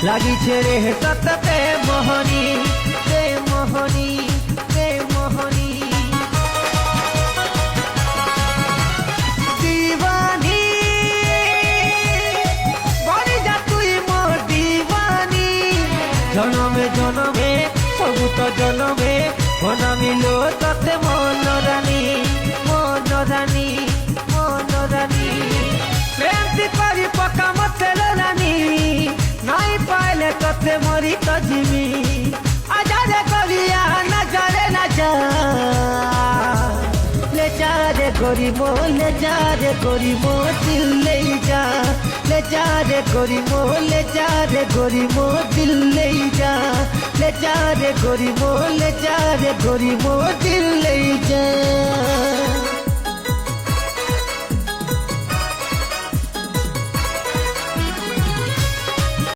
লাগিছে রে তততে মোহনী রে মোহনী রে মোহনী দিবানী বনি যা তুই মোর দিবানী জনমে জনমে সবু তো জনমে বনামিল ততে মনরানী মনরানী মনরানী প্রেমটি করি পকা মতে রানী নাই পাইলে ততে মরি তো জিমি আজারে করিয়া নাচারে নাচা ले जा रे गोरी मो ले जा रे गोरी मो दिल ले जा ले जा रे गोरी मो ले जा रे गोरी मो दिल ले जा ले जा रे गोरी मो ले जा रे गोरी मो दिल ले जा